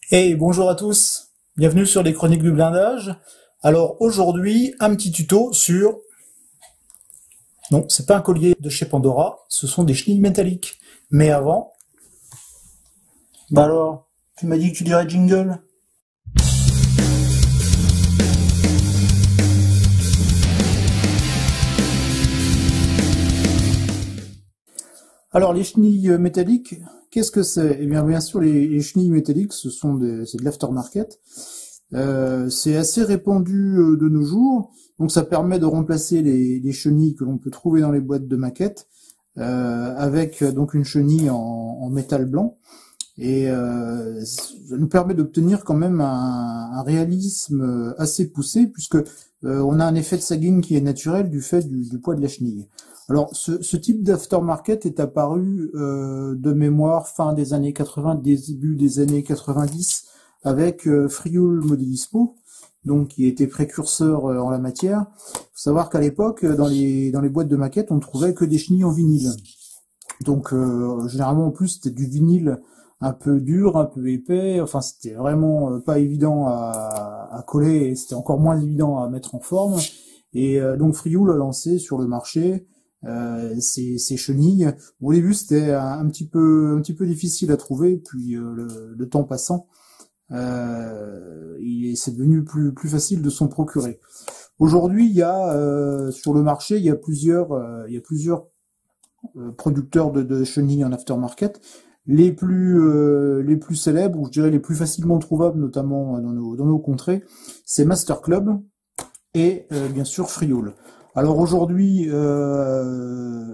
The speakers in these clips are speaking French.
Hey, bonjour à tous, bienvenue sur les chroniques du blindage. Alors aujourd'hui, un petit tuto sur... Non, c'est pas un collier de chez Pandora, ce sont des chenilles métalliques. Mais avant... Bah alors, tu m'as dit que tu dirais jingle. Alors les chenilles métalliques, qu'est-ce que c'est? Eh bien sûr, les chenilles métalliques, c'est de l'aftermarket. C'est assez répandu de nos jours, donc ça permet de remplacer les chenilles que l'on peut trouver dans les boîtes de maquettes avec donc une chenille en métal blanc, et ça nous permet d'obtenir quand même un réalisme assez poussé, puisque on a un effet de sagging qui est naturel du fait du poids de la chenille. Alors ce type d'aftermarket est apparu de mémoire fin des années 80, début des années 90, avec Frioul Modelispo, donc qui était précurseur en la matière. Il faut savoir qu'à l'époque, dans les boîtes de maquettes, on trouvait que des chenilles en vinyle. Donc généralement en plus c'était du vinyle un peu dur, un peu épais, enfin c'était vraiment pas évident à coller, et c'était encore moins évident à mettre en forme. Et donc Frioul a lancé sur le marché ces chenilles. Au début c'était un petit peu difficile à trouver, puis le temps passant, c'est devenu plus facile de s'en procurer. Aujourd'hui, il y a sur le marché, il y a plusieurs producteurs de chenilles en aftermarket. Les plus célèbres, ou je dirais les plus facilement trouvables, notamment dans nos contrées, c'est Master Club et bien sûr Frioul. Alors aujourd'hui,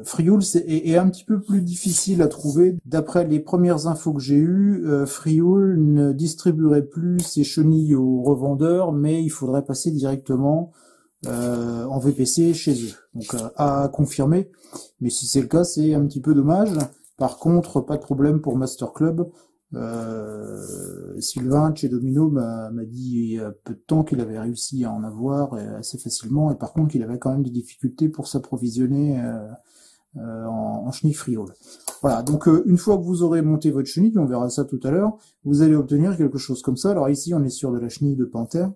Frioul est un petit peu plus difficile à trouver. D'après les premières infos que j'ai eues, Frioul ne distribuerait plus ses chenilles aux revendeurs, mais il faudrait passer directement en VPC chez eux. Donc à confirmer, mais si c'est le cas, c'est un petit peu dommage. Par contre, pas de problème pour Master Club. Sylvain chez Domino m'a dit il y a peu de temps qu'il avait réussi à en avoir assez facilement, et par contre qu'il avait quand même des difficultés pour s'approvisionner en chenille Frioul. Voilà, donc une fois que vous aurez monté votre chenille, on verra ça tout à l'heure, vous allez obtenir quelque chose comme ça. Alors ici on est sur de la chenille de panthère.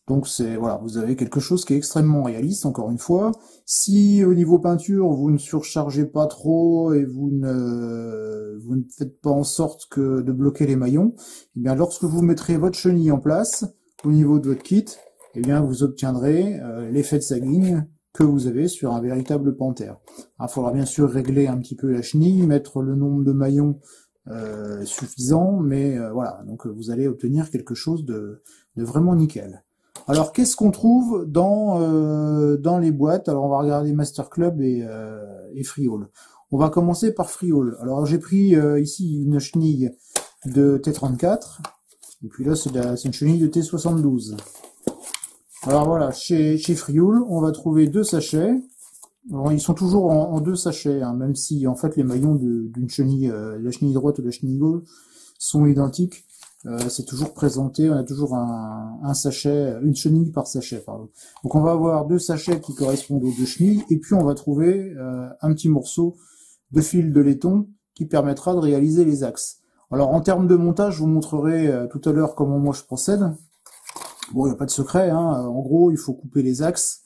Donc voilà, vous avez quelque chose qui est extrêmement réaliste, encore une fois. Si au niveau peinture, vous ne surchargez pas trop et vous ne faites pas en sorte de bloquer les maillons, eh bien lorsque vous mettrez votre chenille en place, au niveau de votre kit, eh bien vous obtiendrez l'effet de sagging que vous avez sur un véritable panthère. Il faudra bien sûr régler un petit peu la chenille, mettre le nombre de maillons suffisant, mais voilà, donc vous allez obtenir quelque chose de vraiment nickel. Alors, qu'est-ce qu'on trouve dans les boîtes? Alors, on va regarder Master Club et Frioul. On va commencer par Frioul. Alors, j'ai pris ici une chenille de T34, et puis là, c'est une chenille de T72. Alors voilà, chez Frioul, on va trouver deux sachets. Alors, ils sont toujours en deux sachets, hein, même si en fait les maillons d'une chenille, la chenille droite ou la chenille gauche, sont identiques. C'est toujours présenté, on a toujours un sachet, une chenille par sachet, pardon. Donc on va avoir deux sachets qui correspondent aux deux chenilles, et puis on va trouver un petit morceau de fil de laiton qui permettra de réaliser les axes. Alors en termes de montage, je vous montrerai tout à l'heure comment moi je procède. Bon, il n'y a pas de secret, hein. En gros, il faut couper les axes,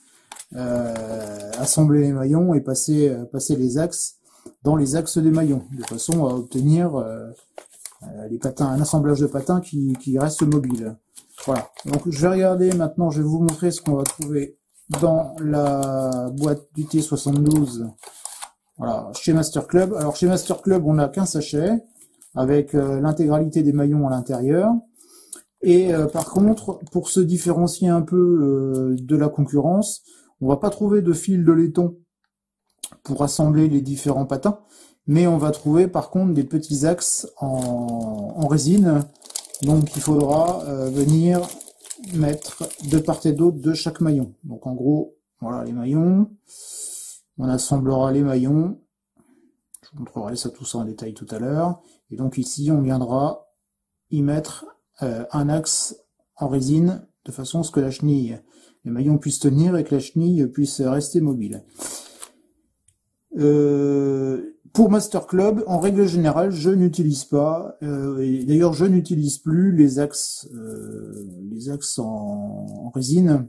assembler les maillons et passer les axes dans les axes des maillons, de façon à obtenir les patins, un assemblage de patins qui reste mobile. Voilà. Donc je vais regarder maintenant, je vais vous montrer ce qu'on va trouver dans la boîte du T72. Voilà, chez Master Club. Alors chez Master Club, on n'a qu'un sachet avec l'intégralité des maillons à l'intérieur. Et par contre, pour se différencier un peu de la concurrence, on va pas trouver de fil de laiton pour assembler les différents patins, mais on va trouver par contre des petits axes en résine. Donc il faudra venir mettre de part et d'autre de chaque maillon. Donc en gros, voilà les maillons. On assemblera les maillons. Je vous montrerai tout ça en détail tout à l'heure. Et donc ici, on viendra y mettre un axe en résine de façon à ce que la chenille, les maillons puissent tenir et que la chenille puisse rester mobile. Pour Master Club, en règle générale, je n'utilise pas, et d'ailleurs je n'utilise plus les axes en résine,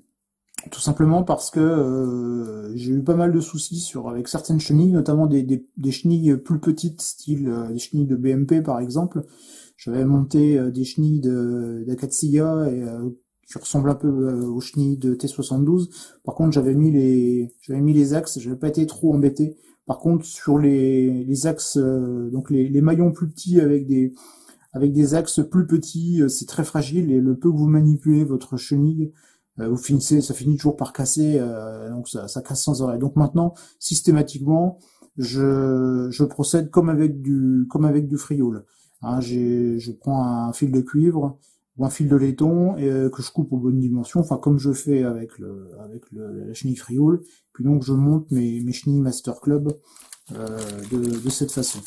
tout simplement parce que j'ai eu pas mal de soucis avec certaines chenilles, notamment des chenilles plus petites, style des chenilles de BMP par exemple. J'avais monté des chenilles d'Akatsuya et qui ressemblent un peu aux chenilles de T72. Par contre, j'avais mis les axes, j'avais pas été trop embêté. Par contre, sur les axes, donc les maillons plus petits avec des axes plus petits, c'est très fragile et le peu que vous manipulez votre chenille, ça finit toujours par casser, donc ça casse sans arrêt. Donc maintenant, systématiquement, je procède comme avec du frioul. Hein, je prends un fil de cuivre ou un fil de laiton que je coupe aux bonnes dimensions, enfin comme je fais avec la chenille frioul. Puis donc je monte mes chenilles Master Club de cette façon.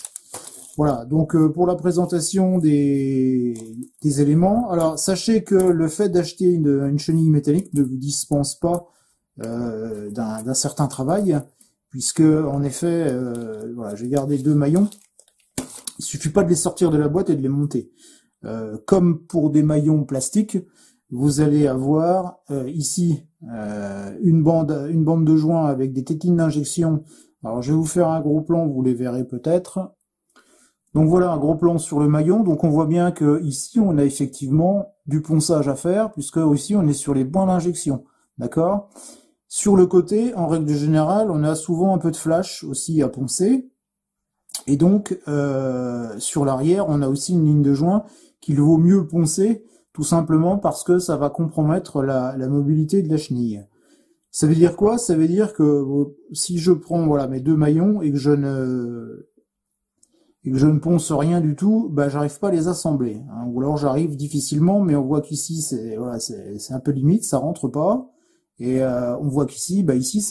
Voilà, donc pour la présentation des éléments, alors sachez que le fait d'acheter une chenille métallique ne vous dispense pas d'un certain travail, puisque en effet, voilà, j'ai gardé 2 maillons. Il suffit pas de les sortir de la boîte et de les monter. Comme pour des maillons plastiques, vous allez avoir ici une bande de joint avec des tétines d'injection. Alors je vais vous faire un gros plan, vous les verrez peut-être. Donc voilà un gros plan sur le maillon. Donc on voit bien que ici on a effectivement du ponçage à faire, puisque ici on est sur les points d'injection. D'accord? Sur le côté, en règle générale, on a souvent un peu de flash aussi à poncer. Et donc sur l'arrière, on a aussi une ligne de joint qu'il vaut mieux poncer, tout simplement parce que ça va compromettre la mobilité de la chenille. Ça veut dire quoi? Ça veut dire que si je prends voilà mes 2 maillons et que je ne ponce rien du tout, bah j'arrive pas à les assembler. Hein. Ou alors j'arrive difficilement, mais on voit qu'ici c'est un peu limite, ça rentre pas. Et on voit qu'ici, bah ici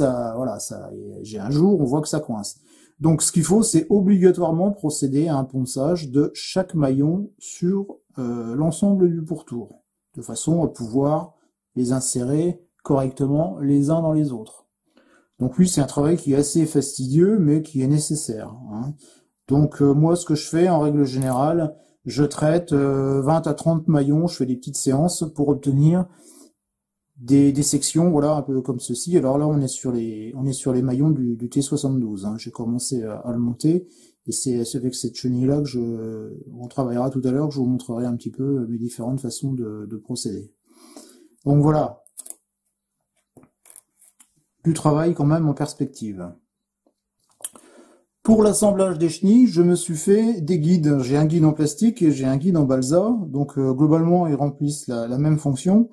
j'ai un jour, on voit que ça coince. Donc ce qu'il faut, c'est obligatoirement procéder à un ponçage de chaque maillon sur l'ensemble du pourtour, de façon à pouvoir les insérer correctement les uns dans les autres. Donc oui, c'est un travail qui est assez fastidieux, mais qui est nécessaire. Hein. Donc moi, ce que je fais en règle générale, je traite 20 à 30 maillons, je fais des petites séances pour obtenir des sections, voilà, un peu comme ceci. Alors là, on est sur les maillons du T72. Hein. J'ai commencé à le monter, et c'est avec cette chenille-là que on travaillera tout à l'heure, que je vous montrerai un petit peu mes différentes façons de procéder. Donc voilà, du travail quand même en perspective. Pour l'assemblage des chenilles, je me suis fait des guides. J'ai un guide en plastique et j'ai un guide en balsa. Donc globalement, ils remplissent la même fonction.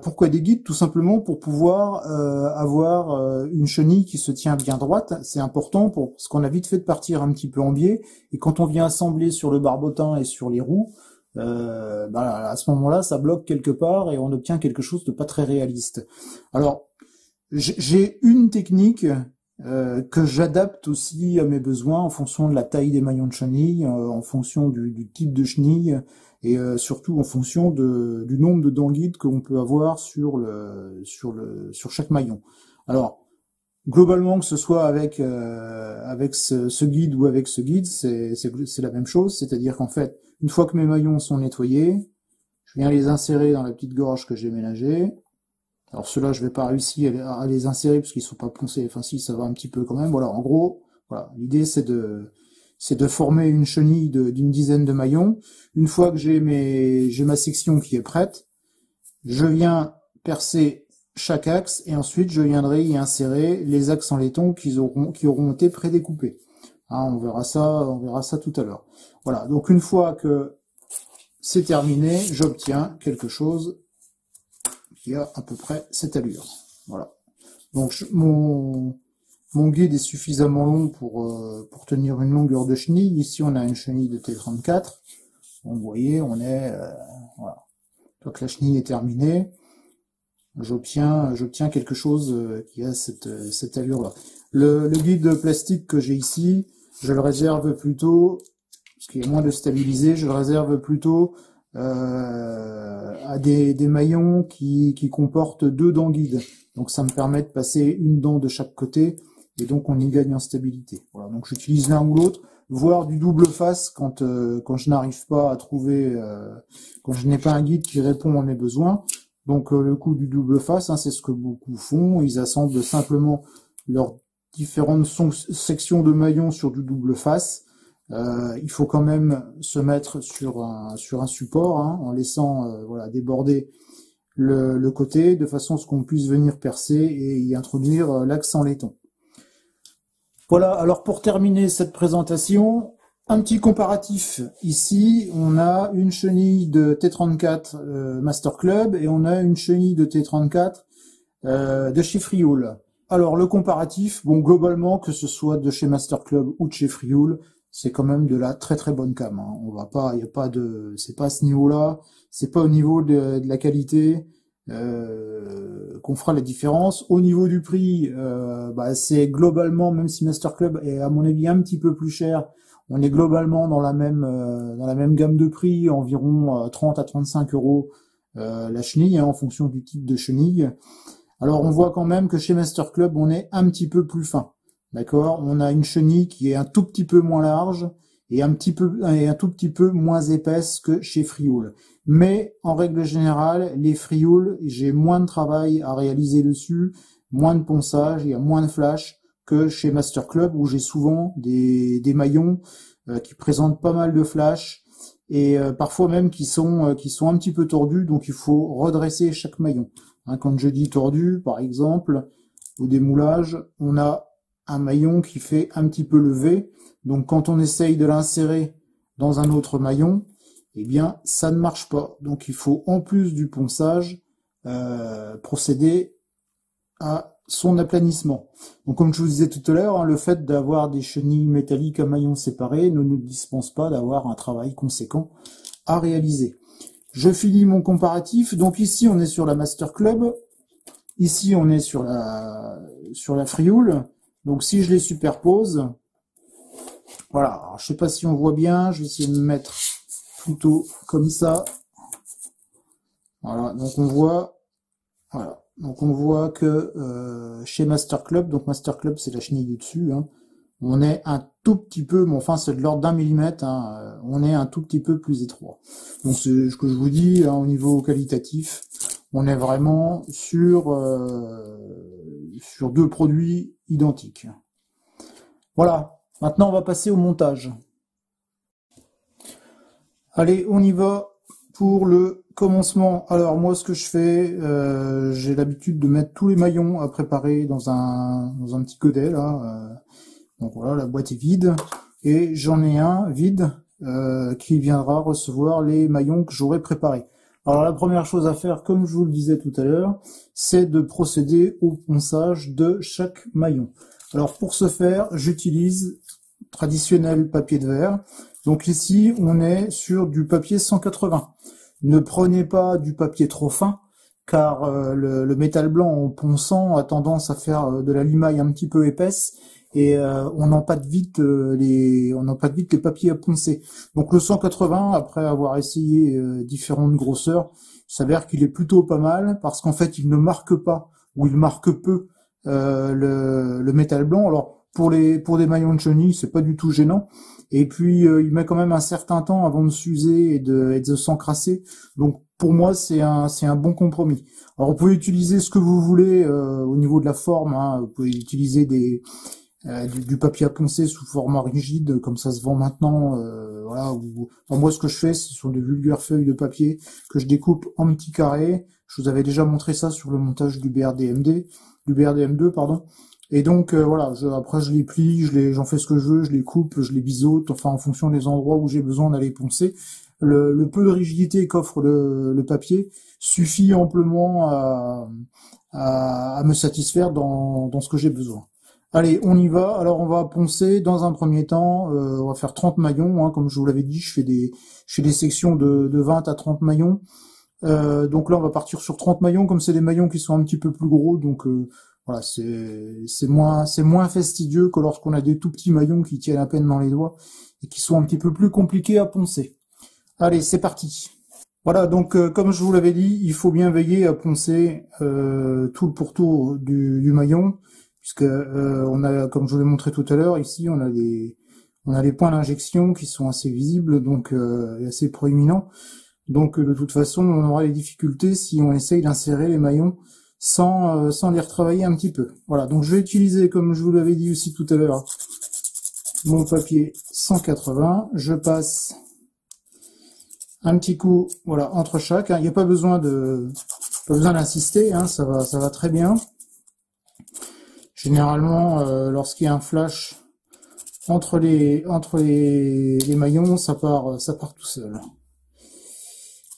Pourquoi des guides? Tout simplement pour pouvoir avoir une chenille qui se tient bien droite. C'est important parce qu'on a vite fait de partir un petit peu en biais. Et quand on vient assembler sur le barbotin et sur les roues, à ce moment-là, ça bloque quelque part et on obtient quelque chose de pas très réaliste. Alors, j'ai une technique que j'adapte aussi à mes besoins en fonction de la taille des maillons de chenille, en fonction du type de chenille et surtout en fonction du nombre de dents guides qu'on peut avoir sur chaque maillon. Alors globalement, que ce soit avec ce guide ou avec ce guide, c'est la même chose, c'est-à-dire qu'en fait, une fois que mes maillons sont nettoyés, je viens les insérer dans la petite gorge que j'ai ménagée. Alors ceux-là, je vais pas réussir à les insérer parce qu'ils sont pas poncés. Enfin si, ça va un petit peu quand même. Voilà, en gros, voilà, l'idée c'est de former une chenille d'une dizaine de maillons. Une fois que j'ai ma section qui est prête, je viens percer chaque axe et ensuite je viendrai y insérer les axes en laiton qui auront été prédécoupés. Hein, on verra ça tout à l'heure. Voilà, donc une fois que c'est terminé, j'obtiens quelque chose qui a à peu près cette allure. Voilà. Donc mon guide est suffisamment long pour tenir une longueur de chenille. Ici on a une chenille de T34. Vous voyez, on est voilà. Donc la chenille est terminée. J'obtiens quelque chose qui a cette allure-là. Le guide plastique que j'ai ici, je le réserve plutôt, parce qu'il y a moins de stabiliser, je le réserve plutôt à des maillons qui comportent 2 dents guides. Donc ça me permet de passer une dent de chaque côté et donc on y gagne en stabilité. Voilà, donc j'utilise l'un ou l'autre, voire du double face quand je n'arrive pas à trouver, quand je n'ai pas un guide qui répond à mes besoins. Donc le coup du double face, hein, c'est ce que beaucoup font, ils assemblent simplement leurs différentes sections de maillons sur du double face. Il faut quand même se mettre sur un support, hein, en laissant voilà, déborder le côté, de façon à ce qu'on puisse venir percer et y introduire l'axe en laiton. Voilà, alors pour terminer cette présentation, un petit comparatif. Ici, on a une chenille de T34 Master Club et on a une chenille de T34 de chez Frioul. Alors le comparatif, bon, globalement, que ce soit de chez Master Club ou de chez Frioul, c'est quand même de la très très bonne cam, hein. On va pas, il y a pas de, c'est pas à ce niveau-là, c'est pas au niveau de la qualité qu'on fera la différence. Au niveau du prix, c'est globalement, même si Master Club est à mon avis un petit peu plus cher, on est globalement dans la même gamme de prix, environ 30 à 35 euros la chenille, hein, en fonction du type de chenille. Alors on voit quand même que chez Master Club, on est un petit peu plus fin. D'accord, on a une chenille qui est un tout petit peu moins large et un tout petit peu moins épaisse que chez Frioul. Mais en règle générale, les Frioul, j'ai moins de travail à réaliser dessus, moins de ponçage, il y a moins de flash que chez Master Club où j'ai souvent des maillons qui présentent pas mal de flash et parfois même qui sont un petit peu tordus, donc il faut redresser chaque maillon. Hein, quand je dis tordu, par exemple, au démoulage, on a un maillon qui fait un petit peu levé, donc quand on essaye de l'insérer dans un autre maillon, eh bien ça ne marche pas. Donc il faut en plus du ponçage procéder à son aplanissement. Donc comme je vous disais tout à l'heure, hein, le fait d'avoir des chenilles métalliques à maillons séparés ne nous dispense pas d'avoir un travail conséquent à réaliser. Je finis mon comparatif. Donc ici on est sur la Master Club, ici on est sur la Frioul. Donc si je les superpose, voilà, alors, je sais pas si on voit bien, je vais essayer de me mettre plutôt comme ça. Voilà, donc on voit, voilà, donc on voit que chez Master Club, donc Master Club c'est la chenille du dessus, hein, on est un tout petit peu, mais enfin c'est de l'ordre d'1 millimètre, hein, on est un tout petit peu plus étroit. Donc c'est ce que je vous dis, hein, au niveau qualitatif, on est vraiment sur deux produits identiques. Voilà, maintenant on va passer au montage. Allez, on y va pour le commencement. Alors moi ce que je fais, j'ai l'habitude de mettre tous les maillons à préparer dans un petit godet là. Donc voilà, la boîte est vide et j'en ai un vide qui viendra recevoir les maillons que j'aurai préparés. Alors la première chose à faire, comme je vous le disais tout à l'heure, c'est de procéder au ponçage de chaque maillon. Alors pour ce faire, j'utilise traditionnel papier de verre. Donc ici, on est sur du papier 180. Ne prenez pas du papier trop fin, car le métal blanc en ponçant a tendance à faire de la limaille un petit peu épaisse et on empâte vite les papiers à poncer. Donc le 180, après avoir essayé différentes grosseurs, il s'avère qu'il est plutôt pas mal parce qu'en fait il ne marque pas ou il marque peu le métal blanc. Alors pour des maillons de chenille, c'est pas du tout gênant. Et puis il met quand même un certain temps avant de s'user et de s'encrasser. Donc pour moi c'est un bon compromis. Alors vous pouvez utiliser ce que vous voulez au niveau de la forme, hein. Vous pouvez utiliser du papier à poncer sous format rigide, comme ça se vend maintenant. Voilà. Enfin, moi ce que je fais, ce sont des vulgaires feuilles de papier que je découpe en petits carrés. Je vous avais déjà montré ça sur le montage du BRDM2, pardon. Et donc voilà, après je les plie, j'en fais ce que je veux, je les coupe, je les biseaute, enfin en fonction des endroits où j'ai besoin d'aller poncer. Le peu de rigidité qu'offre le papier suffit amplement à me satisfaire dans ce que j'ai besoin. Allez, on y va. Alors on va poncer dans un premier temps, on va faire 30 maillons, hein, comme je vous l'avais dit, je fais des sections de 20 à 30 maillons. Donc là on va partir sur 30 maillons, comme c'est des maillons qui sont un petit peu plus gros, donc voilà, c'est moins fastidieux que lorsqu'on a des tout petits maillons qui tiennent à peine dans les doigts et qui sont un petit peu plus compliqués à poncer. Allez, c'est parti. Voilà, donc comme je vous l'avais dit, il faut bien veiller à poncer tout le pourtour du maillon. puisque on a, comme je vous l'ai montré tout à l'heure, ici on a les points d'injection qui sont assez visibles, donc et assez proéminents. Donc de toute façon, on aura les difficultés si on essaye d'insérer les maillons sans les retravailler un petit peu. Voilà, donc je vais utiliser, comme je vous l'avais dit aussi tout à l'heure, mon papier 180. Je passe un petit coup, voilà, entre chaque. Il n'y a pas besoin d'insister, hein, ça va très bien. Généralement, lorsqu'il y a un flash entre les maillons, ça part tout seul.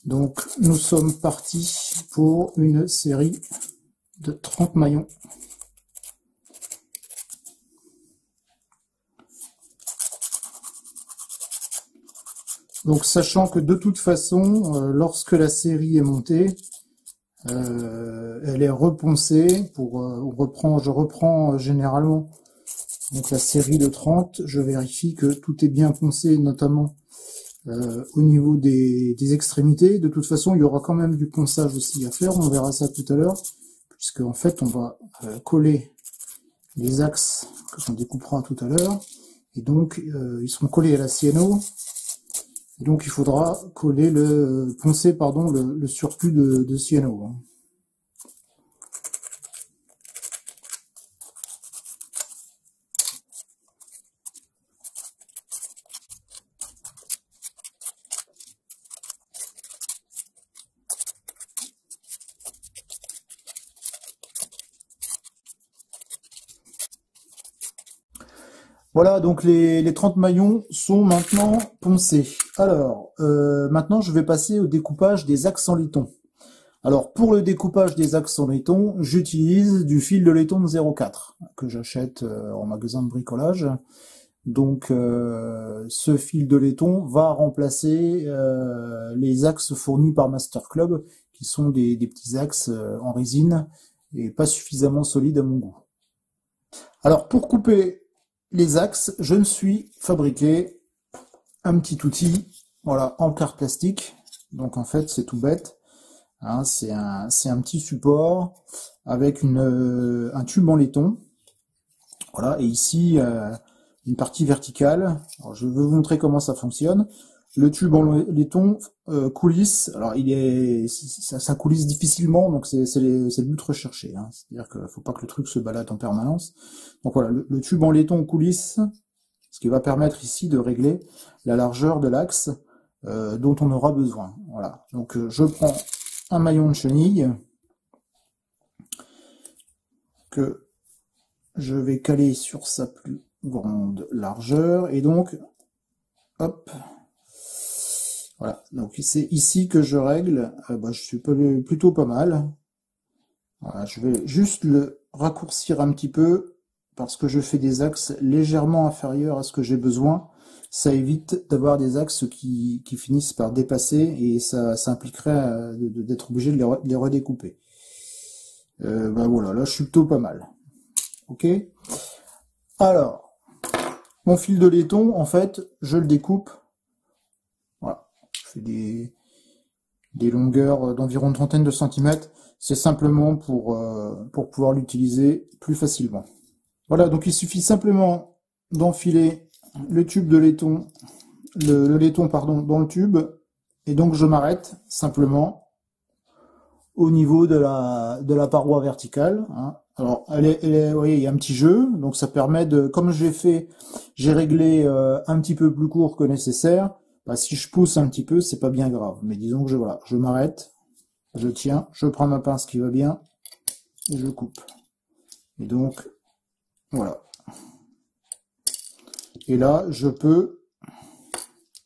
Donc, nous sommes partis pour une série de 30 maillons. Donc, sachant que de toute façon, lorsque la série est montée, elle est reponcée je reprends généralement donc la série de 30, je vérifie que tout est bien poncé, notamment au niveau des extrémités. De toute façon, il y aura quand même du ponçage aussi à faire, on verra ça tout à l'heure, puisque en fait on va coller les axes que on découpera tout à l'heure, et donc ils seront collés à la CNO. Donc il faudra coller poncer le surplus de CNO. Voilà, donc les 30 maillons sont maintenant poncés. Alors, maintenant je vais passer au découpage des axes en laiton. Alors, pour le découpage des axes en laiton, j'utilise du fil de laiton de 0,4 que j'achète en magasin de bricolage. Donc, ce fil de laiton va remplacer les axes fournis par Master Club, qui sont des petits axes en résine et pas suffisamment solides à mon goût. Alors, pour couper les axes, je me suis fabriqué un petit outil, voilà, en carte plastique. Donc en fait, c'est tout bête. Hein, c'est un petit support avec un tube en laiton. Voilà, et ici une partie verticale. Alors, je vais vous montrer comment ça fonctionne. Le tube en laiton coulisse. Alors ça coulisse difficilement, donc c'est le but recherché. Hein. C'est-à-dire qu'il ne faut pas que le truc se balade en permanence. Donc voilà, le tube en laiton coulisse, ce qui va permettre ici de régler la largeur de l'axe dont on aura besoin. Voilà. Donc je prends un maillon de chenille que je vais caler sur sa plus grande largeur, et donc hop. Voilà, donc c'est ici que je règle, je suis plutôt pas mal. Voilà, je vais juste le raccourcir un petit peu, parce que je fais des axes légèrement inférieurs à ce que j'ai besoin. Ça évite d'avoir des axes qui finissent par dépasser, et ça impliquerait d'être obligé de les redécouper. Voilà, là je suis plutôt pas mal. Ok. Alors, mon fil de laiton, en fait, je le découpe. Voilà, je fais des longueurs d'environ une trentaine de centimètres. C'est simplement pour pouvoir l'utiliser plus facilement. Voilà, donc il suffit simplement d'enfiler le tube de laiton, le laiton pardon, dans le tube, et donc je m'arrête simplement au niveau de la paroi verticale. Hein. Alors, vous voyez, il y a un petit jeu, donc ça permet de, comme j'ai réglé un petit peu plus court que nécessaire. Si je pousse un petit peu, c'est pas bien grave. Mais disons que je m'arrête, je tiens, je prends ma pince qui va bien, et je coupe. Et donc, voilà. Et là, je peux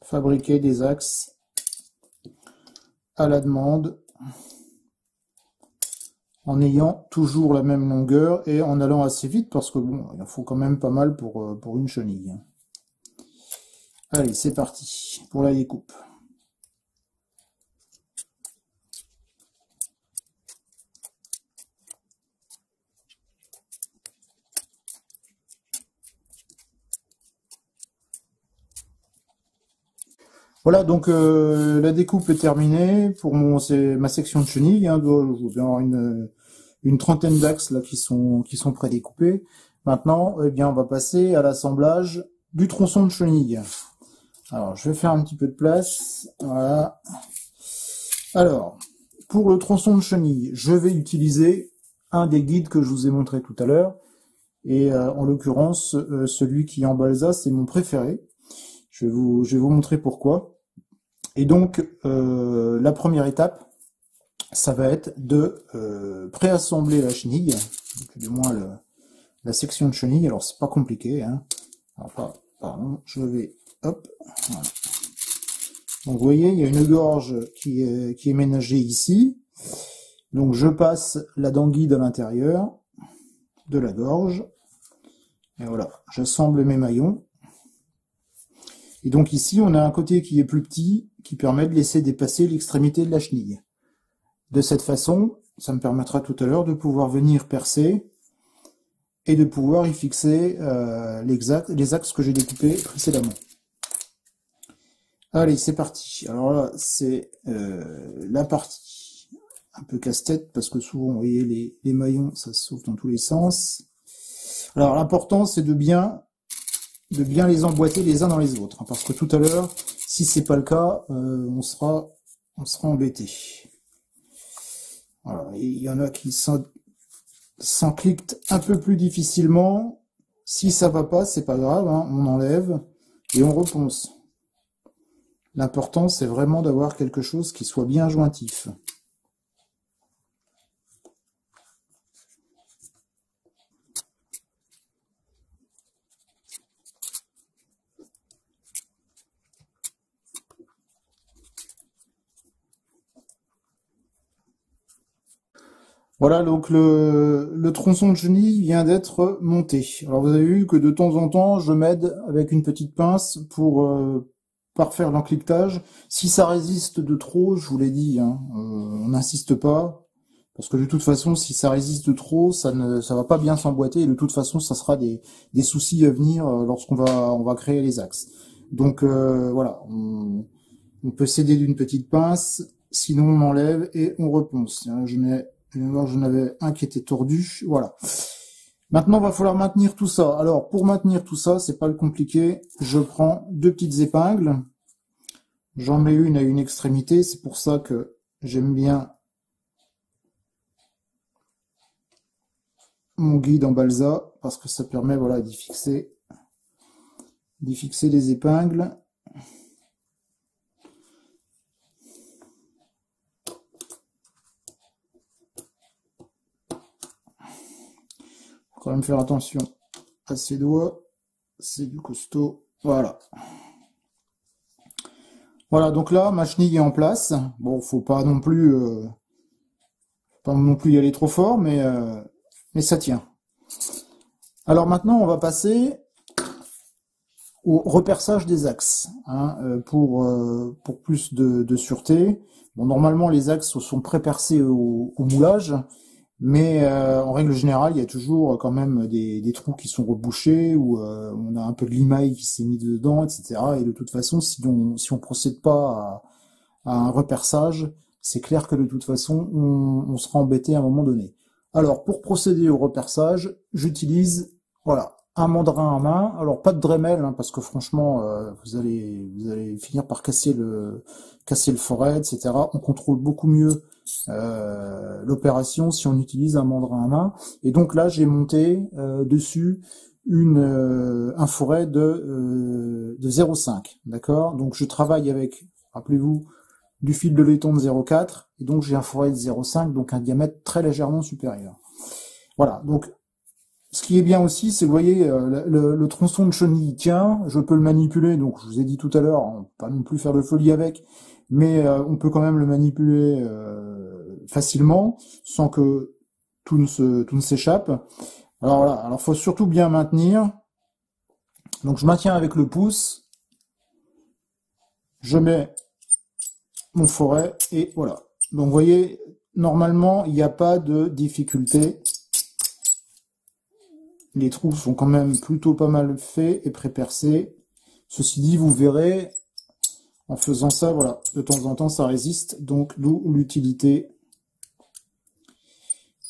fabriquer des axes à la demande, en ayant toujours la même longueur et en allant assez vite, parce que bon, il en faut quand même pas mal pour une chenille. Allez, c'est parti pour la découpe. Voilà, donc la découpe est terminée pour ma section de chenille. Hein, je vais avoir une trentaine d'axes là qui sont prédécoupés. Maintenant, eh bien, on va passer à l'assemblage du tronçon de chenille. Alors, je vais faire un petit peu de place. Voilà. Alors, pour le tronçon de chenille, je vais utiliser un des guides que je vous ai montré tout à l'heure. Et en l'occurrence, celui qui est en balsa, c'est mon préféré. Je vais vous montrer pourquoi. Et donc, la première étape, ça va être de préassembler la chenille, donc, du moins la section de chenille. Alors, c'est pas compliqué, hein. Alors, pardon, je vais, hop, voilà. Donc, vous voyez, il y a une gorge qui est ménagée ici. Donc, je passe la dent guide à l'intérieur de la gorge. Et voilà, j'assemble mes maillons. Et donc ici, on a un côté qui est plus petit, qui permet de laisser dépasser l'extrémité de la chenille. De cette façon, ça me permettra tout à l'heure de pouvoir venir percer et de pouvoir y fixer les axes que j'ai découpés précédemment. Allez, c'est parti. Alors là, c'est la partie un peu casse-tête, parce que souvent, vous voyez, les maillons, ça se sauve dans tous les sens. Alors l'important, c'est de bien les emboîter les uns dans les autres, hein, parce que tout à l'heure, si c'est pas le cas, on sera embêté. Voilà, il y en a qui s'encliquent un peu plus difficilement. Si ça va pas, c'est pas grave, hein, on enlève et on reponce. L'important, c'est vraiment d'avoir quelque chose qui soit bien jointif. Voilà, donc le tronçon de chenille vient d'être monté. Alors vous avez vu que de temps en temps, je m'aide avec une petite pince pour parfaire l'encliquetage. Si ça résiste de trop, je vous l'ai dit, hein, on n'insiste pas, parce que de toute façon, si ça résiste de trop, ça va pas bien s'emboîter, et de toute façon, ça sera des soucis à venir lorsqu'on va créer les axes. Donc voilà, on peut s'aider d'une petite pince, sinon on enlève et on reponce. J'en avais un qui était tordu, voilà. Maintenant, il va falloir maintenir tout ça. Alors, pour maintenir tout ça, c'est pas le compliqué. Je prends deux petites épingles. J'en mets une à une extrémité. C'est pour ça que j'aime bien mon guide en balsa, parce que ça permet, voilà, d'y fixer les épingles. Quand même faire attention à ses doigts, c'est du costaud, voilà. Voilà, donc là, ma chenille est en place. Bon, faut pas non plus y aller trop fort, mais ça tient. Alors maintenant, on va passer au reperçage des axes, hein, pour plus de sûreté. Bon, normalement, les axes sont pré-percés au moulage. Mais en règle générale, il y a toujours quand même des trous qui sont rebouchés, ou on a un peu de limaille qui s'est mis dedans, etc. Et de toute façon, si on procède pas à un reperçage, c'est clair que de toute façon, on sera embêté à un moment donné. Alors, pour procéder au reperçage, j'utilise, voilà, un mandrin à main. Alors, pas de Dremel, hein, parce que franchement, vous allez finir par casser le forêt, etc. On contrôle beaucoup mieux l'opération si on utilise un mandrin à main. Et donc là, j'ai monté dessus un forêt de 0,5, d'accord. Donc je travaille avec, rappelez-vous, du fil de laiton de 0,4, et donc j'ai un forêt de 0,5, donc un diamètre très légèrement supérieur. Voilà, donc ce qui est bien aussi, c'est, vous voyez, le tronçon de chenille tient, je peux le manipuler, donc je vous ai dit tout à l'heure, on peut pas non plus faire de folie avec, mais on peut quand même le manipuler facilement, sans que tout ne s'échappe. Alors voilà, alors faut surtout bien maintenir. Donc je maintiens avec le pouce, je mets mon forêt, et voilà. Donc vous voyez, normalement, il n'y a pas de difficulté. Les trous sont quand même plutôt pas mal faits et pré-percés. Ceci dit, vous verrez, en faisant ça, voilà, de temps en temps, ça résiste, donc d'où l'utilité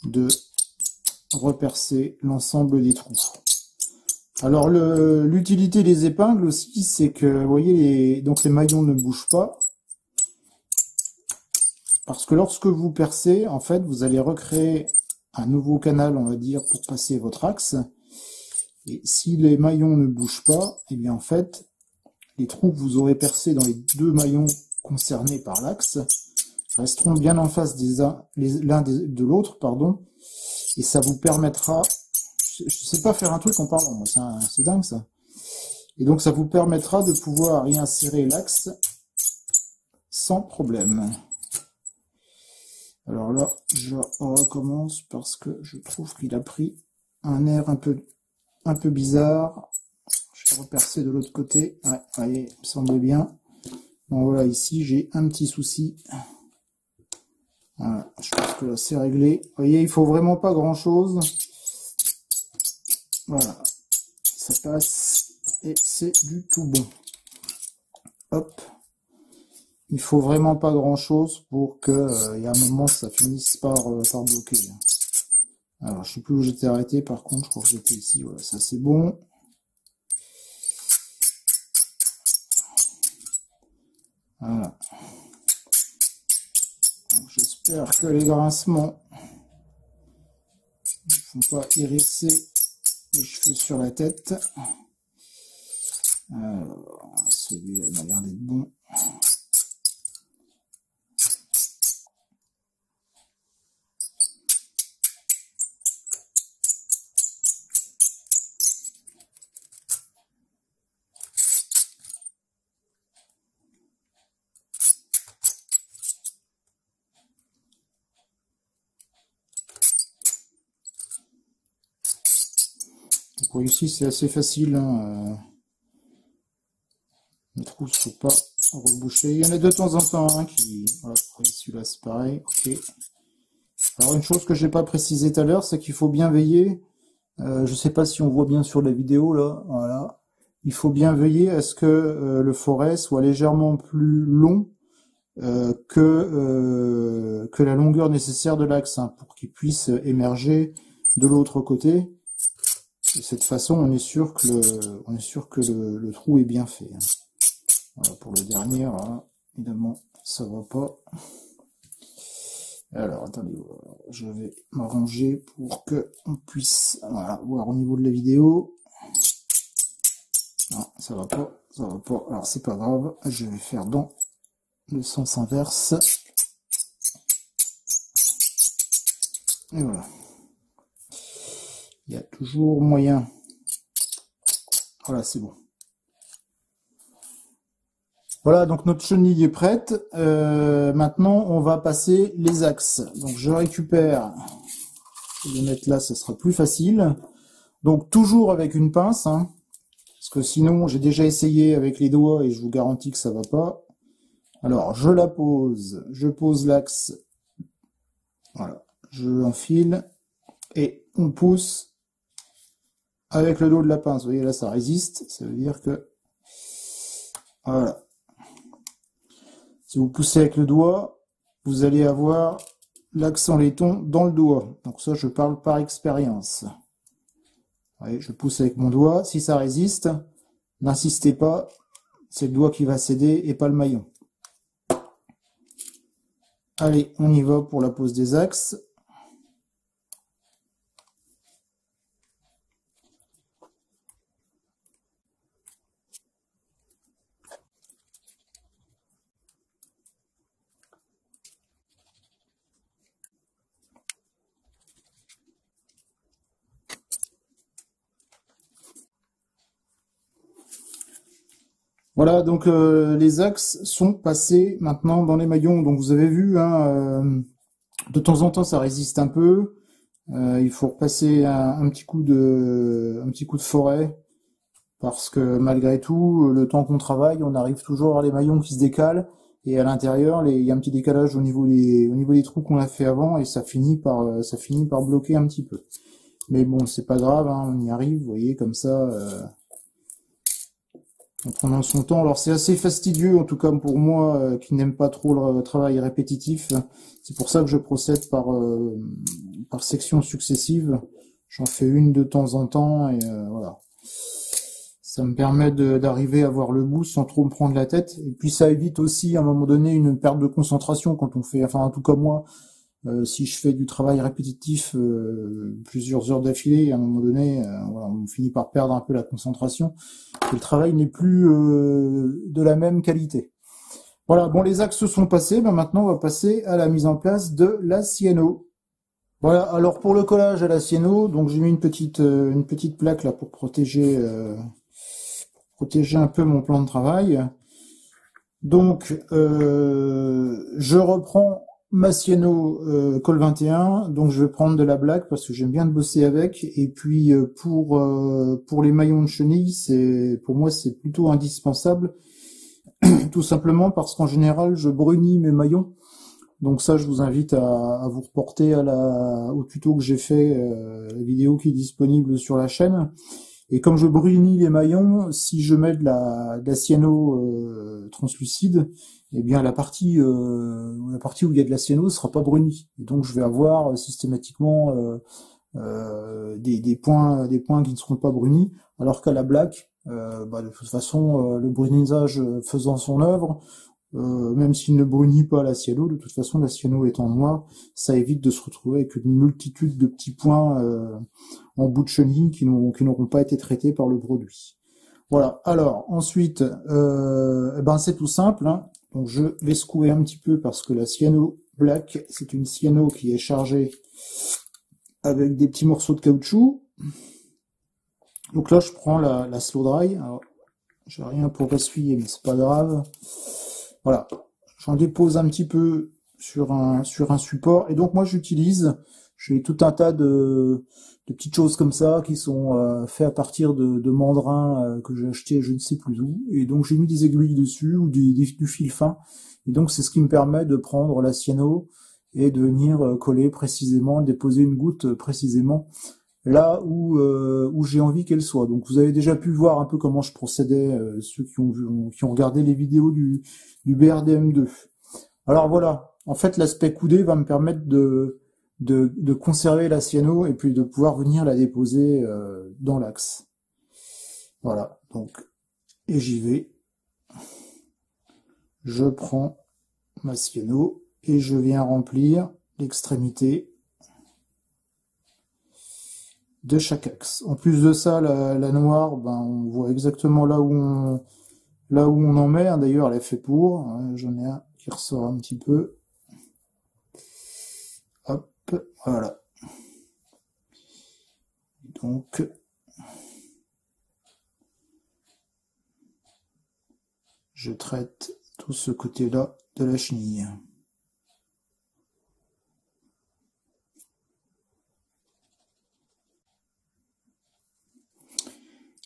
de repercer l'ensemble des trous. Alors l'utilité des épingles aussi, c'est que vous voyez donc les maillons ne bougent pas. Parce que lorsque vous percez, en fait, vous allez recréer un nouveau canal, on va dire, pour passer votre axe. Et si les maillons ne bougent pas, et bien en fait, les trous que vous aurez percés dans les deux maillons concernés par l'axe resteront bien en face l'un de l'autre, pardon. Et ça vous permettra, je sais pas faire un truc en parlant, moi, c'est dingue ça. Et donc ça vous permettra de pouvoir y insérer l'axe sans problème. Alors là, je recommence parce que je trouve qu'il a pris un air un peu bizarre. Je vais repercer de l'autre côté. Ouais, voyez, il me semble bien. Bon voilà, ici j'ai un petit souci. Voilà, je pense que là c'est réglé. Vous voyez, il faut vraiment pas grand chose. Voilà, ça passe et c'est du tout bon. Hop. Il faut vraiment pas grand chose pour que il y a un moment ça finisse par bloquer. Alors je sais plus où j'étais arrêté, par contre je crois que j'étais ici. Voilà, ça c'est bon. Voilà. J'espère que les grincements ne font pas hérisser les cheveux sur la tête. Alors, celui-là il m'a l'air d'être bon. Donc ici c'est assez facile, hein. Les trous ne sont pas rebouchés. Il y en a de temps en temps hein, qui... Voilà, celui-là c'est pareil, ok. Alors une chose que je n'ai pas précisé tout à l'heure, c'est qu'il faut bien veiller, je ne sais pas si on voit bien sur la vidéo là, voilà. Il faut bien veiller à ce que le forêt soit légèrement plus long que la longueur nécessaire de l'axe, hein, pour qu'il puisse émerger de l'autre côté. De cette façon, on est sûr que le trou est bien fait. Hein. Voilà, pour le dernier, voilà, évidemment, ça va pas. Alors, attendez, je vais m'arranger pour que on puisse voilà, voir au niveau de la vidéo. Non, ça va pas, ça va pas. Alors, c'est pas grave, je vais faire dans le sens inverse. Et voilà. Il y a toujours moyen. Voilà, c'est bon. Voilà, donc notre chenille est prête. Maintenant, on va passer les axes. Donc, je récupère. Je vais les mettre là, ce sera plus facile. Donc, toujours avec une pince, hein, parce que sinon, j'ai déjà essayé avec les doigts et je vous garantis que ça va pas. Alors, je la pose. Je pose l'axe. Voilà, je l'enfile et on pousse. Avec le dos de la pince, vous voyez là ça résiste, ça veut dire que voilà. Si vous poussez avec le doigt, vous allez avoir l'axe en laiton dans le doigt. Donc ça je parle par expérience. Voyez, je pousse avec mon doigt, si ça résiste, n'insistez pas, c'est le doigt qui va céder et pas le maillon. Allez, on y va pour la pose des axes. Voilà, donc les axes sont passés maintenant dans les maillons. Donc vous avez vu, hein, de temps en temps ça résiste un peu. Il faut repasser un petit coup de forêt parce que malgré tout, le temps qu'on travaille, on arrive toujours à les maillons qui se décalent et à l'intérieur, il y a un petit décalage au niveau des trous qu'on a fait avant et ça finit par bloquer un petit peu. Mais bon, c'est pas grave, hein, on y arrive, vous voyez, comme ça. En prenant son temps. Alors c'est assez fastidieux, en tout cas pour moi, qui n'aime pas trop le travail répétitif. C'est pour ça que je procède par sections successives. J'en fais une de temps en temps, et voilà. Ça me permet d'arriver à voir le bout sans trop me prendre la tête. Et puis ça évite aussi, à un moment donné, une perte de concentration quand on fait, enfin en tout cas moi, si je fais du travail répétitif plusieurs heures d'affilée, à un moment donné, voilà, on finit par perdre un peu la concentration. Et le travail n'est plus de la même qualité. Voilà, bon, les axes sont passés. Ben maintenant, on va passer à la mise en place de la Cieno. Voilà, alors pour le collage à la Cieno, donc j'ai mis une petite plaque là pour protéger un peu mon plan de travail. Donc, je reprends ma Cieno Col 21, donc je vais prendre de la black parce que j'aime bien de bosser avec. Et puis pour les maillons de chenille, pour moi c'est plutôt indispensable, tout simplement parce qu'en général je brunis mes maillons. Donc ça, je vous invite à vous reporter au tuto que j'ai fait, la vidéo qui est disponible sur la chaîne. Et comme je brunis les maillons, si je mets de la cyano translucide, eh bien la partie où il y a de la cyano ne sera pas brunie. Et donc je vais avoir systématiquement des points qui ne seront pas brunis, alors qu'à la black, de toute façon, le brunisage faisant son œuvre, même s'il ne brunit pas la cyano, de toute façon la cyano étant noire, ça évite de se retrouver avec une multitude de petits points en bout de chenille qui n'auront pas été traités par le produit. Voilà, alors ensuite, c'est tout simple, hein. Donc je vais secouer un petit peu parce que la cyano black, c'est une cyano qui est chargée avec des petits morceaux de caoutchouc. Donc là je prends la slow dry, alors j'ai rien pour essuyer mais c'est pas grave. Voilà, j'en dépose un petit peu sur un support, et donc moi j'ai tout un tas de petites choses comme ça qui sont faites à partir de mandrins que j'ai acheté je ne sais plus où, et donc j'ai mis des aiguilles dessus ou du fil fin, et donc c'est ce qui me permet de prendre la cyano et de venir coller précisément, déposer une goutte précisément là où j'ai envie qu'elle soit. Donc vous avez déjà pu voir un peu comment je procédais, ceux qui ont regardé les vidéos du BRDM2. Alors voilà, en fait l'aspect coudé va me permettre de conserver la cyano et puis de pouvoir venir la déposer dans l'axe. Voilà, donc, et j'y vais. Je prends ma cyano et je viens remplir l'extrémité de chaque axe. En plus de ça, la noire, on voit exactement là où on en met, hein. D'ailleurs elle est fait pour, j'en ai un qui ressort un petit peu, hop, voilà. Donc je traite tout ce côté là de la chenille.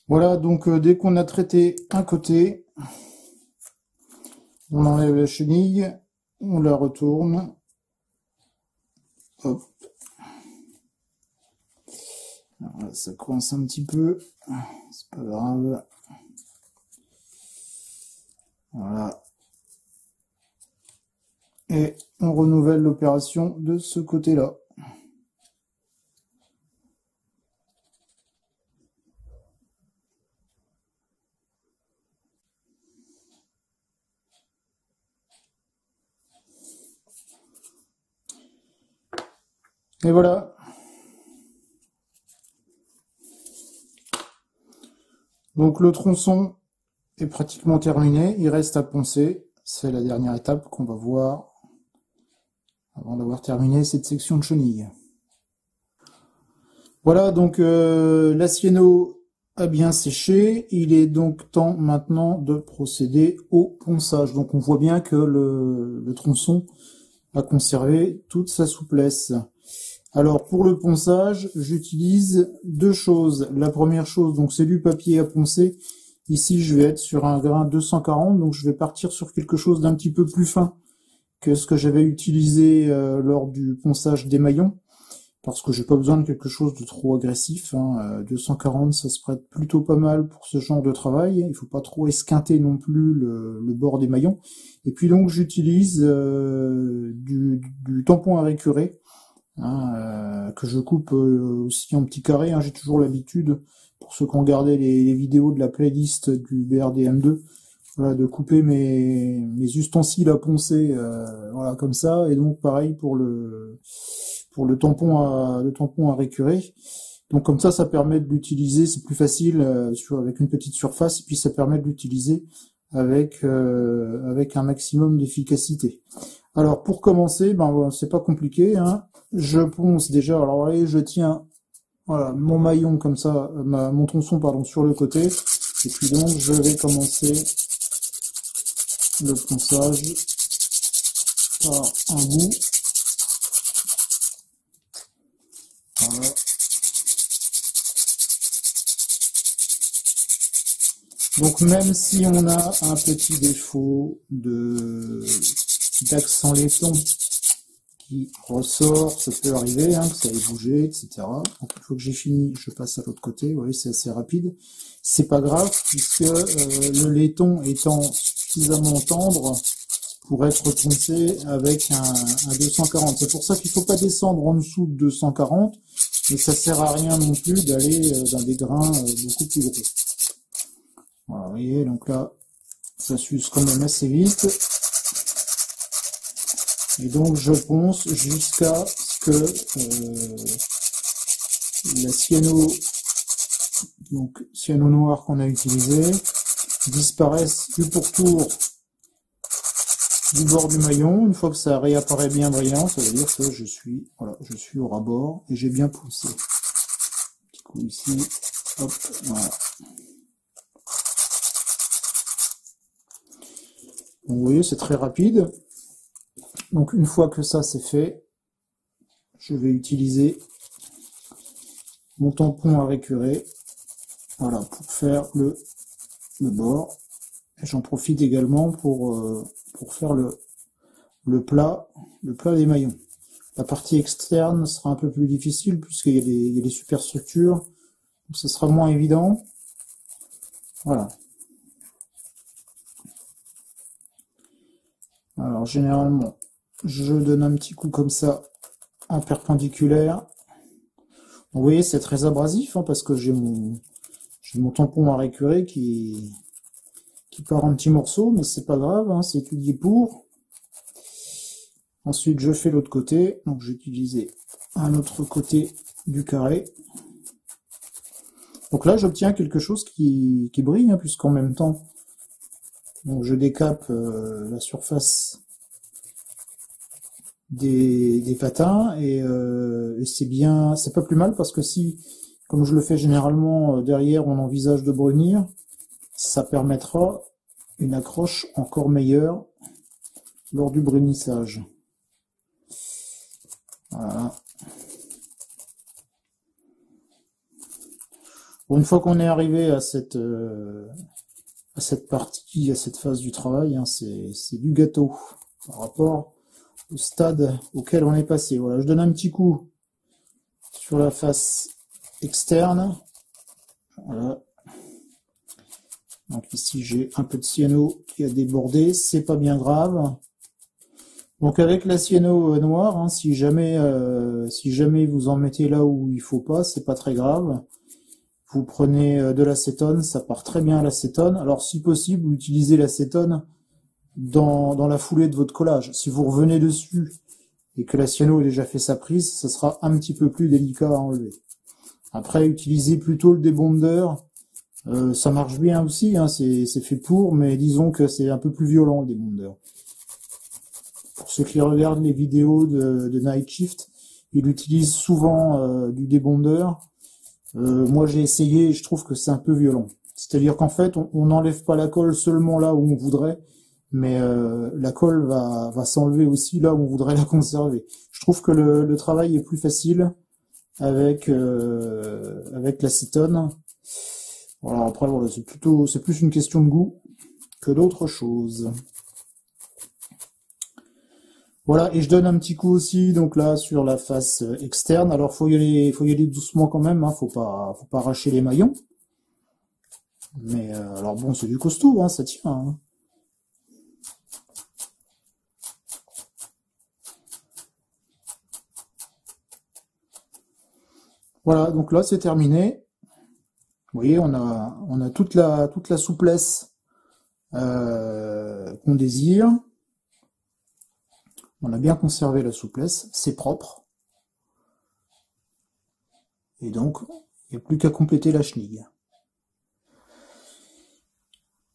Voilà, donc dès qu'on a traité un côté, on enlève la chenille, on la retourne, hop. Alors là, ça coince un petit peu, c'est pas grave. Voilà. Et on renouvelle l'opération de ce côté-là. Et voilà. Donc le tronçon est pratiquement terminé, il reste à poncer. C'est la dernière étape qu'on va voir avant d'avoir terminé cette section de chenille. Voilà, donc la cyano a bien séché. Il est donc temps maintenant de procéder au ponçage. Donc on voit bien que le tronçon a conservé toute sa souplesse. Alors pour le ponçage, j'utilise deux choses. La première chose, donc c'est du papier à poncer. Ici, je vais être sur un grain 240, donc je vais partir sur quelque chose d'un petit peu plus fin que ce que j'avais utilisé lors du ponçage des maillons, parce que j'ai pas besoin de quelque chose de trop agressif, hein. 240, ça se prête plutôt pas mal pour ce genre de travail. Il faut pas trop esquinter non plus le bord des maillons. Et puis donc j'utilise du tampon à récurer hein, que je coupe aussi en petits carrés, hein. J'ai toujours l'habitude, pour ceux qui ont regardé les vidéos de la playlist du BRDM2, voilà, de couper mes ustensiles à poncer, voilà, comme ça, et donc pareil pour le tampon à récurer. Donc comme ça permet de l'utiliser, c'est plus facile avec une petite surface, et puis ça permet de l'utiliser avec un maximum d'efficacité. Alors pour commencer, ben c'est pas compliqué, hein. Je ponce déjà. Alors allez, je tiens, voilà, mon maillon comme ça, mon tronçon pardon sur le côté, et puis donc je vais commencer le ponçage par un bout. Voilà. Donc même si on a un petit défaut d'accent laiton qui ressort, ça peut arriver, hein, que ça ait bougé, etc. Donc une fois que j'ai fini, je passe à l'autre côté. Vous voyez, c'est assez rapide. C'est pas grave, puisque le laiton étant suffisamment tendre pour être poncé avec un 240. C'est pour ça qu'il ne faut pas descendre en dessous de 240, mais ça sert à rien non plus d'aller dans des grains beaucoup plus gros. Voilà, vous voyez, donc là, ça s'use quand même assez vite. Et donc je ponce jusqu'à ce que la cyano noir qu'on a utilisé disparaisse du pourtour du bord du maillon. Une fois que ça réapparaît bien brillant, ça veut dire que je suis au ras-bord et j'ai bien poussé. Petit coup ici, hop, voilà. Donc vous voyez, c'est très rapide. Donc une fois que ça c'est fait, je vais utiliser mon tampon à récurer, voilà, pour faire le bord. Et j'en profite également pour faire le plat des maillons. La partie externe sera un peu plus difficile puisqu'il y a des superstructures, donc ce sera moins évident. Voilà. Alors généralement, je donne un petit coup comme ça en perpendiculaire. Vous voyez, c'est très abrasif, hein, parce que j'ai mon tampon à récurer qui part en petits morceaux, mais c'est pas grave, hein, c'est étudié pour. Ensuite, je fais l'autre côté, donc j'ai utilisé un autre côté du carré. Donc là, j'obtiens quelque chose qui brille, hein, puisqu'en même temps, donc je décape la surface des patins, et c'est bien, c'est pas plus mal, parce que si, comme je le fais généralement derrière, on envisage de brunir, ça permettra une accroche encore meilleure lors du brunissage. Voilà. Bon, une fois qu'on est arrivé à cette partie, à cette phase du travail, hein, c'est du gâteau par rapport au stade auquel on est passé. Voilà, je donne un petit coup sur la face externe. Voilà. Donc ici j'ai un peu de cyano qui a débordé, c'est pas bien grave. Donc avec la cyano noire, hein, si jamais vous en mettez là où il faut pas, c'est pas très grave. Vous prenez de l'acétone, ça part très bien à l'acétone. Alors si possible, vous utilisez l'acétone dans la foulée de votre collage. Si vous revenez dessus et que la cyano a déjà fait sa prise, ça sera un petit peu plus délicat à enlever. Après, utilisez plutôt le débondeur. Ça marche bien aussi, hein, c'est fait pour, mais disons que c'est un peu plus violent le débondeur. Pour ceux qui regardent les vidéos de Night Shift, il utilise souvent du débondeur. Moi j'ai essayé et je trouve que c'est un peu violent. C'est-à-dire qu'en fait, on n'enlève pas la colle seulement là où on voudrait, mais la colle va s'enlever aussi là où on voudrait la conserver. Je trouve que le travail est plus facile avec l'acétone. Voilà, après voilà, c'est plus une question de goût que d'autre chose. Voilà, et je donne un petit coup aussi, donc là, sur la face externe. Alors, faut y aller doucement quand même, hein, faut pas arracher les maillons. Mais, alors bon, c'est du costaud, hein, ça tient, hein. Voilà, donc là c'est terminé. Vous voyez, on a toute la souplesse qu'on désire. On a bien conservé la souplesse, c'est propre. Et donc, il n'y a plus qu'à compléter la chenille.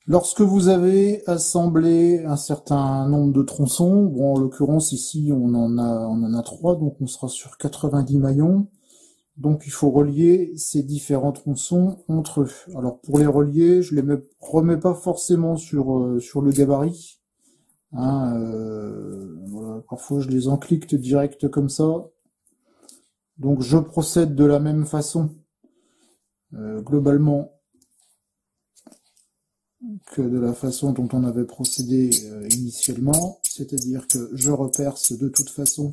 Lorsque vous avez assemblé un certain nombre de tronçons, bon, en l'occurrence ici on en a 3, donc on sera sur 90 maillons. Donc il faut relier ces différents tronçons entre eux. Alors pour les relier, je les remets pas forcément sur le gabarit. Hein, voilà, parfois je les enclicte direct comme ça. Donc je procède de la même façon, globalement, que de la façon dont on avait procédé initialement, c'est-à-dire que je reperce de toute façon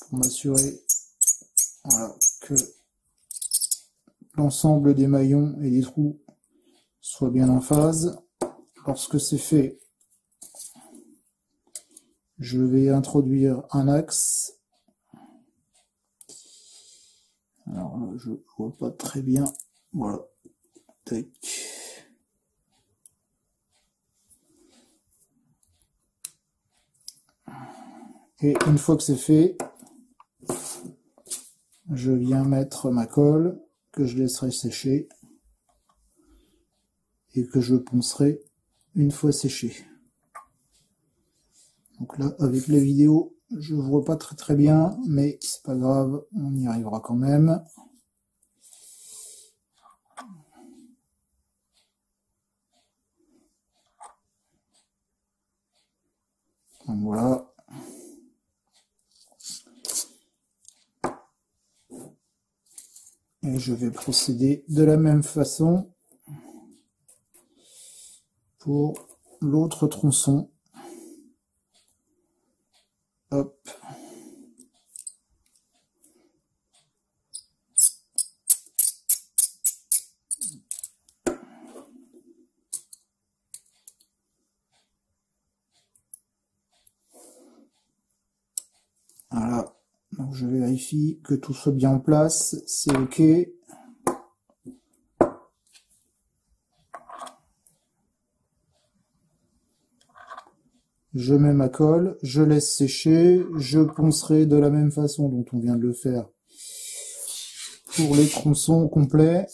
pour m'assurer, voilà, que l'ensemble des maillons et des trous soient bien en phase. Lorsque c'est fait, je vais introduire un axe. Alors là, je vois pas très bien, voilà, tac. Et une fois que c'est fait, je viens mettre ma colle que je laisserai sécher et que je poncerai une fois séché. Donc là, avec la vidéo, je vois pas très bien, mais c'est pas grave, on y arrivera quand même. Donc voilà. Et je vais procéder de la même façon pour l'autre tronçon. Hop. Voilà. Donc je vérifie que tout soit bien en place, c'est OK. Je mets ma colle, je laisse sécher, je poncerai de la même façon dont on vient de le faire pour les tronçons complets.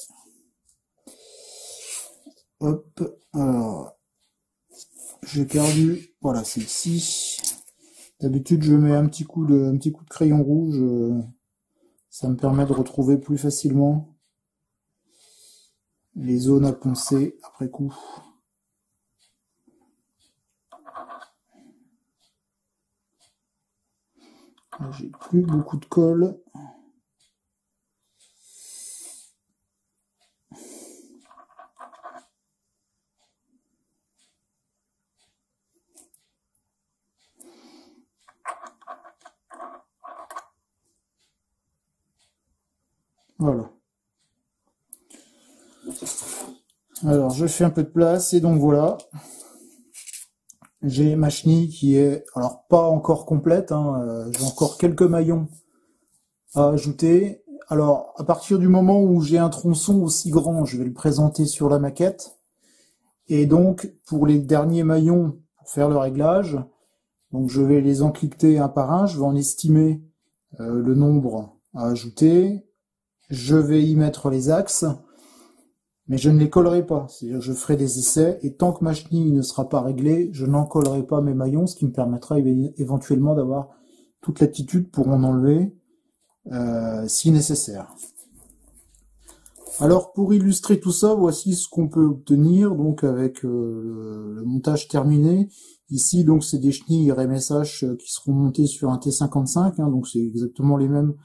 Hop, alors, j'ai perdu, voilà, c'est ici. D'habitude, je mets un petit coup de crayon rouge, ça me permet de retrouver plus facilement les zones à poncer après coup. J'ai plus beaucoup de colle. Voilà. Alors, je fais un peu de place et donc voilà. J'ai ma chenille qui est, alors pas encore complète, hein, j'ai encore quelques maillons à ajouter. Alors, à partir du moment où j'ai un tronçon aussi grand, je vais le présenter sur la maquette. Et donc, pour les derniers maillons, pour faire le réglage, donc je vais les encliqueter un par un, je vais en estimer le nombre à ajouter. Je vais y mettre les axes, mais je ne les collerai pas. C'est-à-dire que je ferai des essais, et tant que ma chenille ne sera pas réglée, je n'en collerai pas mes maillons, ce qui me permettra éventuellement d'avoir toute l'attitude pour en enlever, si nécessaire. Alors, pour illustrer tout ça, voici ce qu'on peut obtenir, donc avec le montage terminé. Ici, donc, c'est des chenilles RMSH qui seront montées sur un T55, hein, donc c'est exactement les mêmes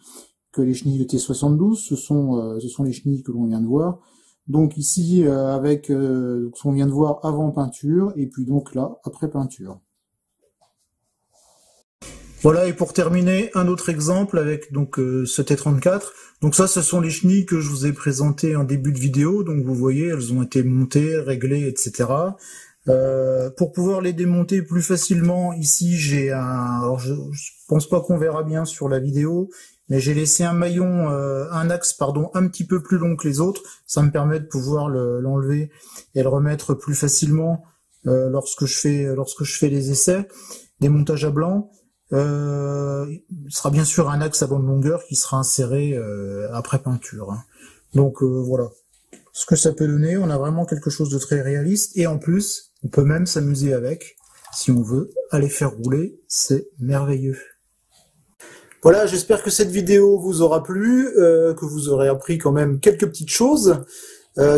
que les chenilles de T72, ce sont les chenilles que l'on vient de voir. Donc ici, avec ce qu'on vient de voir avant peinture, et puis donc là, après peinture. Voilà, et pour terminer, un autre exemple avec donc ce T34. Donc ça, ce sont les chenilles que je vous ai présentées en début de vidéo. Donc vous voyez, elles ont été montées, réglées, etc. Pour pouvoir les démonter plus facilement, ici j'ai alors je pense pas qu'on verra bien sur la vidéo, mais j'ai laissé un maillon, un axe pardon, un petit peu plus long que les autres. Ça me permet de pouvoir l'enlever et le remettre plus facilement lorsque je fais les essais, des montages à blanc. Ce sera bien sûr un axe à bonne longueur qui sera inséré après peinture. Hein. Donc voilà ce que ça peut donner. On a vraiment quelque chose de très réaliste et en plus on peut même s'amuser avec si on veut aller faire rouler. C'est merveilleux. Voilà, j'espère que cette vidéo vous aura plu, que vous aurez appris quand même quelques petites choses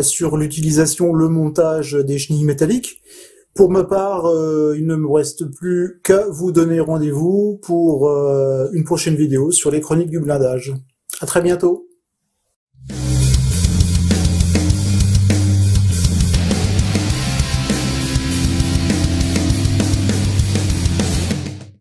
sur l'utilisation, le montage des chenilles métalliques. Pour ma part, il ne me reste plus qu'à vous donner rendez-vous pour une prochaine vidéo sur les chroniques du blindage. À très bientôt.